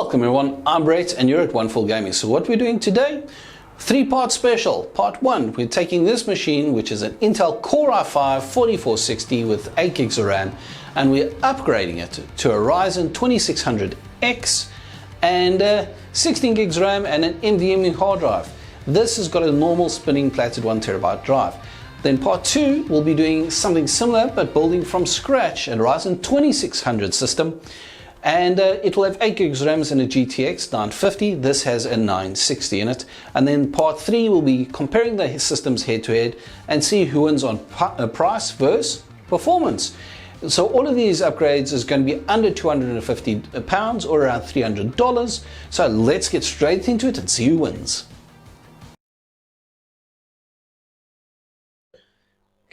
Welcome everyone, I'm Brett and you're at Gaming. So what we're doing today, three-part special. Part 1, we're taking this machine, which is an Intel Core i5 4460 with 8 gigs of RAM, and we're upgrading it to a Ryzen 2600X and 16 gigs RAM and an NVMe hard drive. This has got a normal spinning platted 1TB drive. Then part 2, we'll be doing something similar but building from scratch a Ryzen 2600 system. And it will have 8 gigs RAM and a GTX 950. This has a 960 in it. And then part 3 will be comparing the systems head to head and see who wins on price versus performance. So all of these upgrades is going to be under £250 or around $300. So let's get straight into it and see who wins.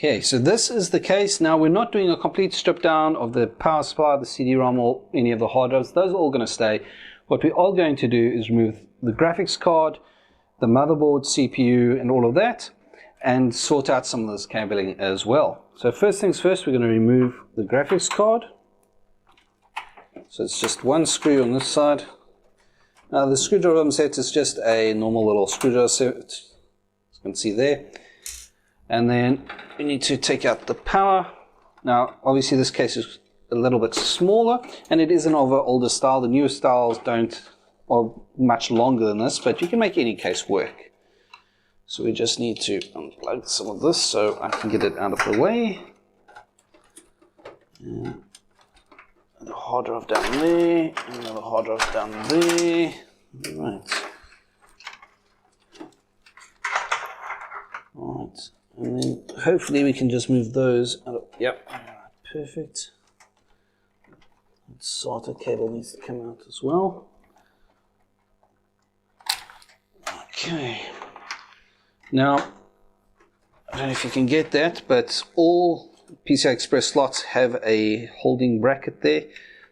Okay, so this is the case. Now we're not doing a complete strip down of the power supply, the CD-ROM or any of the hard drives. Those are all going to stay. What we are going to do is remove the graphics card, the motherboard, CPU and all of that, and sort out some of this cabling as well. So first things first, we're going to remove the graphics card. So it's just one screw on this side. Now the screwdriver set is just a normal little screwdriver set, as you can see there. And then we need to take out the power. Now, obviously this case is a little bit smaller, and it is an older style. The newer styles are much longer than this, but you can make any case work. So we just need to unplug some of this so I can get it out of the way. And the hard drive down there, another hard drive down there. Right. Right. And then hopefully we can just move those out of, yep, perfect. That SATA cable needs to come out as well. Okay. Now, I don't know if you can get that, but all PCI Express slots have a holding bracket there.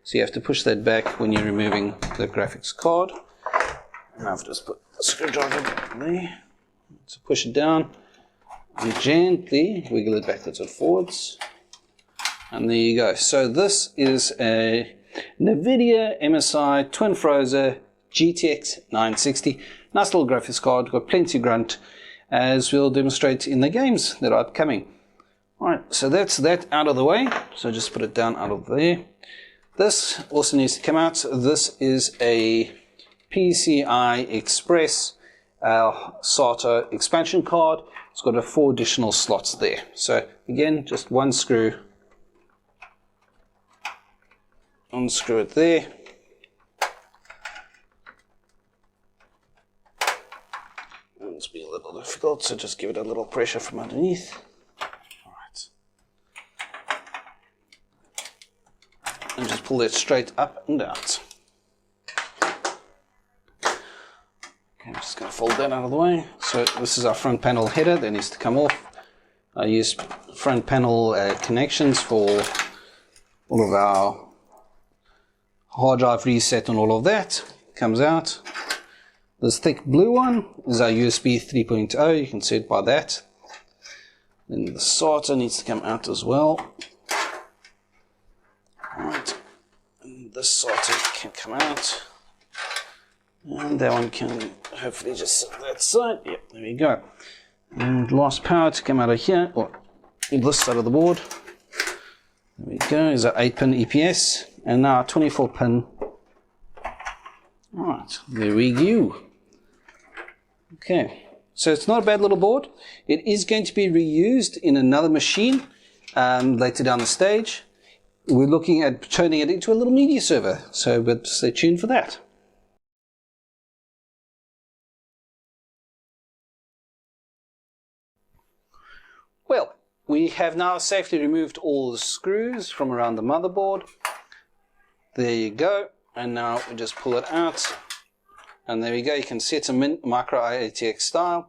So you have to push that back when you're removing the graphics card. And I've just put the screwdriver there. So push it down. And gently wiggle it backwards and forwards, and there you go. So this is a NVIDIA MSI Twin Frozer GTX 960. Nice little graphics card, got plenty of grunt, as we'll demonstrate in the games that are upcoming. Alright, so that's that out of the way. So just put it down out of there. This also needs to come out. This is a PCI Express SATA expansion card. It's got 4 additional slots there. So again, just one screw, unscrew it there. It's be a little difficult, so just give it a little pressure from underneath. All right. And just pull it straight up and out. I'm just going to fold that out of the way. So this is our front panel header that needs to come off. I use front panel connections for all of our hard drive reset and all of that. Comes out. This thick blue one is our USB 3.0. You can see it by that. Then the SATA needs to come out as well. Alright. And this SATA can come out. And that one can hopefully just sit that side. Yep, there we go. And last power to come out of here, or this side of the board. There we go, is our 8-pin EPS, and now 24-pin. Alright, there we go. Okay, so it's not a bad little board. It is going to be reused in another machine later down the stage. We're looking at turning it into a little media server, so but stay tuned for that. Well, we have now safely removed all the screws from around the motherboard. There you go. And now we just pull it out. And there we go. You can see it's a micro IATX style.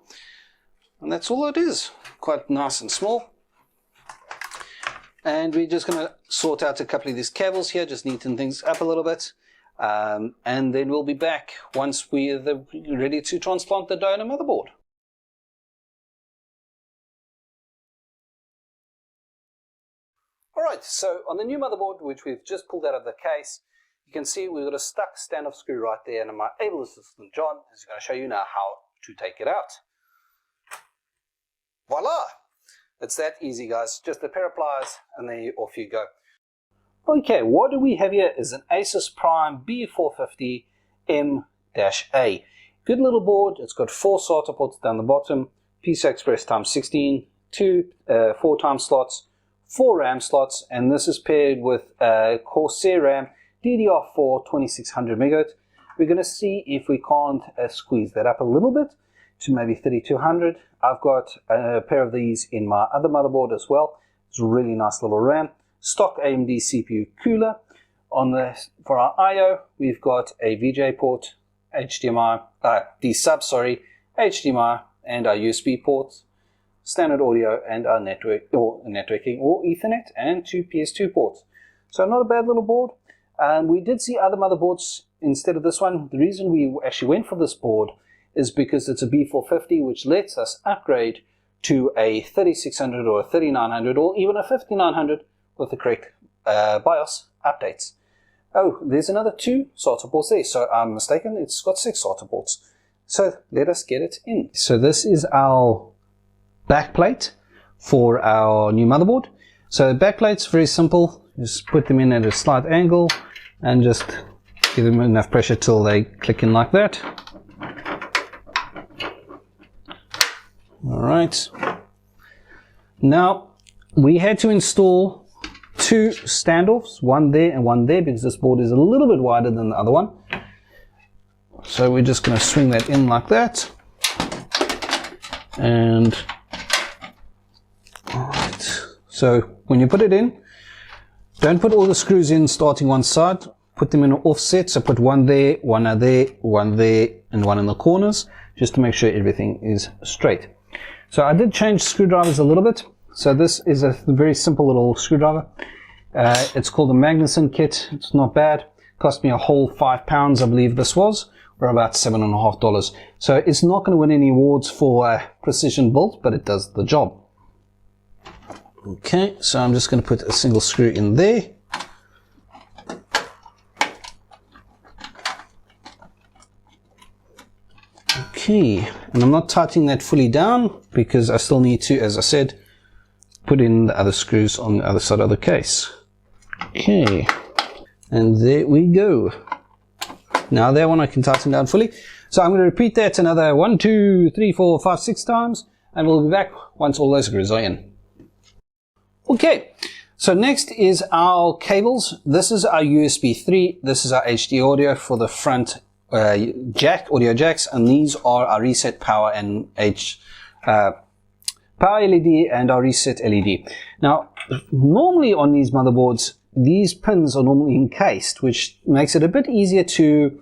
And that's all it is. Quite nice and small. And we're just going to sort out a couple of these cables here, just neaten things up a little bit. And then we'll be back once we're ready to transplant the donor motherboard. Alright, so on the new motherboard, which we've just pulled out of the case, You can see we've got a stuck standoff screw right there, and my able assistant John is going to show you now how to take it out. Voila! It's that easy, guys. Just a pair of pliers and then off you go. Okay, what do we have here is an Asus Prime B450M-A. Good little board. It's got 4 SATA ports down the bottom, PCI Express times 16, 4 time slots, 4 RAM slots, and this is paired with Corsair RAM DDR4 2600 MHz. We're going to see if we can't squeeze that up a little bit to maybe 3200. I've got a pair of these in my other motherboard as well. It's a really nice little RAM. Stock AMD CPU cooler. For our I/O, we've got a VGA port, HDMI, HDMI, and our USB ports, standard audio, and our networking or Ethernet, and 2 PS2 ports. So not a bad little board. We did see other motherboards instead of this one. The reason we actually went for this board is because it's a B450, which lets us upgrade to a 3600 or a 3900 or even a 5900 with the correct BIOS updates. Oh, there's another 2 SATA ports there, so I'm mistaken, it's got 6 SATA ports. So let us get it in. So this is our backplate for our new motherboard. So the backplate's very simple. Just put them in at a slight angle and just give them enough pressure till they click in like that. Alright. Now we had to install 2 standoffs, one there and one there, because this board is a little bit wider than the other one. So we're just going to swing that in like that. And alright. So when you put it in, don't put all the screws in starting one side. Put them in an offset. So put one there, one there, one there, and one in the corners, just to make sure everything is straight. So I did change screwdrivers a little bit. So this is a very simple little screwdriver. It's called a Magnuson kit. It's not bad. Cost me a whole £5, I believe this was, or about $7.50. So it's not going to win any awards for precision build, but it does the job. Okay, so I'm just going to put a single screw in there. Okay, and I'm not tightening that fully down because I still need to, as I said, put in the other screws on the other side of the case. Okay, and there we go. Now that one I can tighten down fully. So I'm going to repeat that another 1, 2, 3, 4, 5, 6 times, and we'll be back once all those screws are in. Okay, so next is our cables. This is our USB 3. This is our HD audio for the front audio jacks, and these are our reset power and power LED and our reset LED. Now, normally on these motherboards, these pins are normally encased, which makes it a bit easier to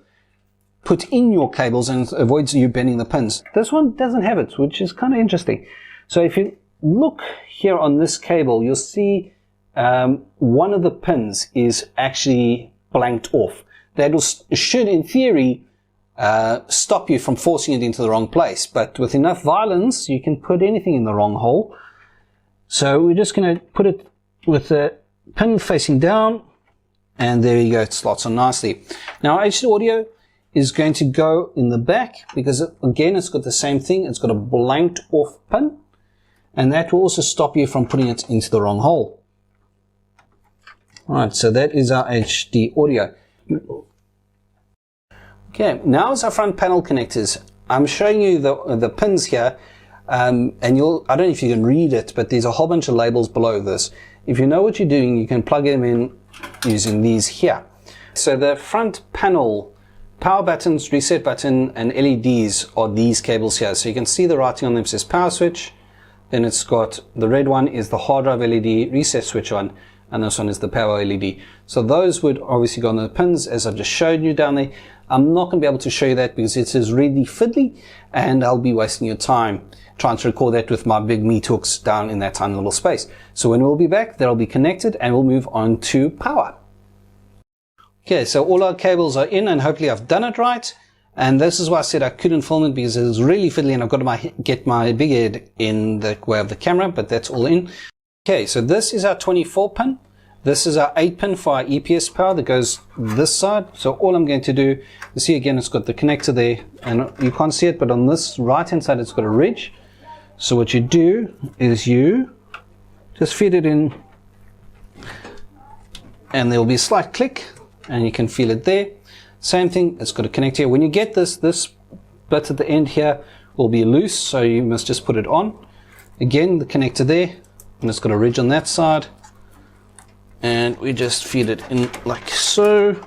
put in your cables and avoids you bending the pins. This one doesn't have it, which is kind of interesting. So if you look here on this cable, you'll see one of the pins is actually blanked off. That should, in theory, stop you from forcing it into the wrong place. But with enough violence, you can put anything in the wrong hole. So we're just going to put it with the pin facing down, and there you go, it slots on nicely. Now HD audio is going to go in the back because, again, it's got the same thing. It's got a blanked off pin, and that will also stop you from putting it into the wrong hole. Alright, so that is our HD audio. Okay, now is our front panel connectors. I'm showing you the pins here, and I don't know if you can read it, but there's a whole bunch of labels below this. If you know what you're doing, you can plug them in using these here. So the front panel power buttons, reset button, and LEDs are these cables here. So you can see the writing on them says power switch. Then it's got the red one is the hard drive LED, reset switch on, and this one is the power LED. So those would obviously go on the pins, as I've just showed you down there. I'm not going to be able to show you that because it is really fiddly, and I'll be wasting your time trying to record that with my big meat hooks down in that tiny little space. So when we'll be back, they'll be connected, and we'll move on to power. Okay, so all our cables are in, and hopefully I've done it right. And this is why I said I couldn't film it, because it was really fiddly, and I've got to get my big head in the way of the camera, but that's all in. Okay, so this is our 24 pin. This is our 8-pin for our EPS power that goes this side. So all I'm going to do, you see again, it's got the connector there, and you can't see it, but on this right-hand side, it's got a ridge. So what you do is you just feed it in, and there will be a slight click, and you can feel it there. Same thing, it's got a connector here. When you get this bit at the end here will be loose, so you must just put it on. Again, the connector there, and it's got a ridge on that side. And we just feed it in like so.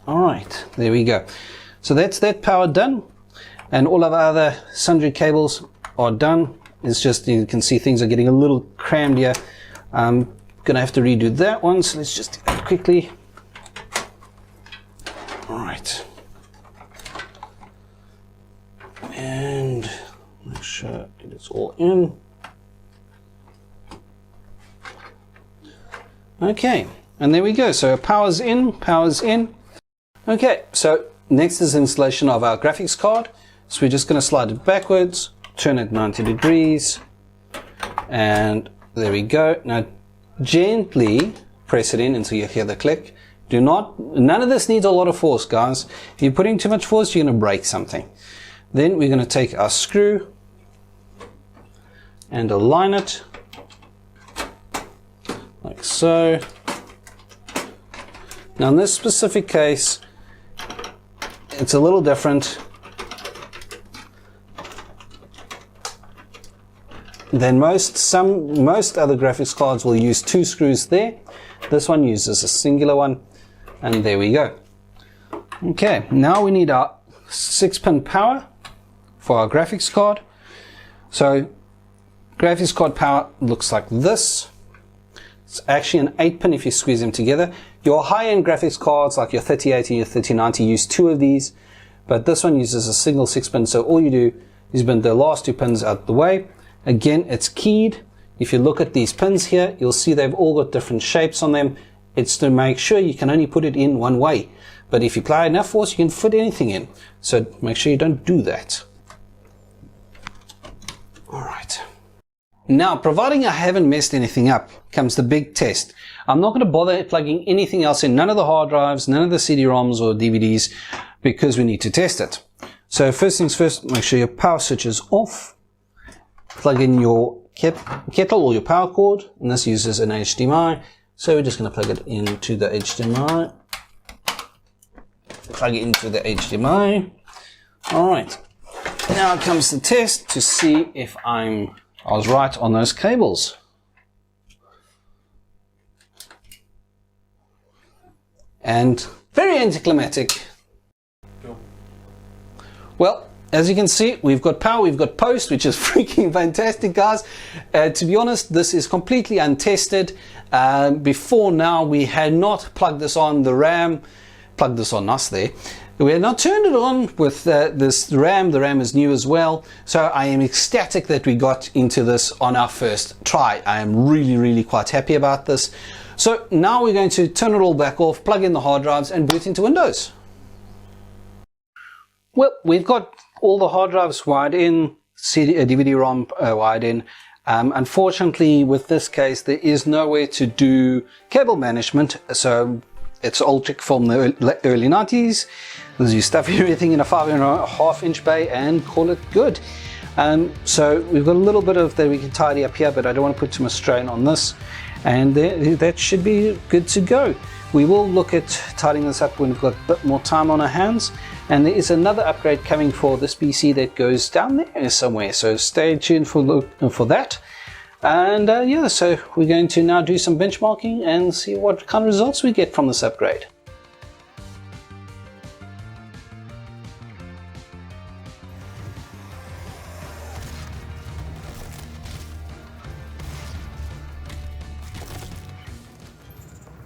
All right, there we go. So that's that power done. And all of our other sundry cables are done. It's just, you can see things are getting a little crammed here. I'm gonna have to redo that one, so let's just do that quickly. All right. And make sure it's all in. Okay, and there we go. So power's in, power's in. Okay, so next is installation of our graphics card. So we're just going to slide it backwards, turn it 90 degrees, and there we go. Now gently press it in until you hear the click. None of this needs a lot of force, guys. If you're putting too much force, you're going to break something. Then we're going to take our screw and align it like so. Now in this specific case, it's a little different than most other graphics cards will use 2 screws there. This one uses a singular one, and there we go. Okay, now we need our 6-pin power for our graphics card. So graphics card power looks like this. It's actually an 8-pin if you squeeze them together. Your high-end graphics cards like your 3080, your 3090 use 2 of these, but this one uses a single 6-pin. So all you do is bend the last 2 pins out the way. Again, it's keyed. If you look at these pins here, you'll see they've all got different shapes on them. It's to make sure you can only put it in one way. But if you apply enough force, you can fit anything in. So make sure you don't do that. All right. Now, providing I haven't messed anything up, comes the big test. I'm not going to bother plugging anything else in, none of the hard drives, none of the CD-ROMs or DVDs, because we need to test it. So first things first, make sure your power switch is off. Plug in your kettle or your power cord, and this uses an HDMI. So we're just going to plug it into the HDMI. Plug it into the HDMI. All right. Now comes the test to see if I was right on those cables. And very anticlimactic. Well, as you can see, we've got power, we've got post, which is freaking fantastic, guys. To be honest, this is completely untested. Before now, we had not plugged this on the RAM, plugged this on us there. We had not turned it on with this RAM. The RAM is new as well. So I am ecstatic that we got into this on our first try. I am really, really quite happy about this. So now we're going to turn it all back off, plug in the hard drives, and boot into Windows. Well, we've got all the hard drives wired in, DVD-ROM wired in. Unfortunately, with this case, there is nowhere to do cable management. So it's an old trick from the early 90s. You stuff everything in a 5.5-inch bay and call it good. So we've got a little bit of that we can tidy up here, but I don't want to put too much strain on this. And that should be good to go. We will look at tidying this up when we've got a bit more time on our hands. And there is another upgrade coming for this PC that goes down there somewhere. So stay tuned for that. And yeah, so we're going to now do some benchmarking and see what kind of results we get from this upgrade.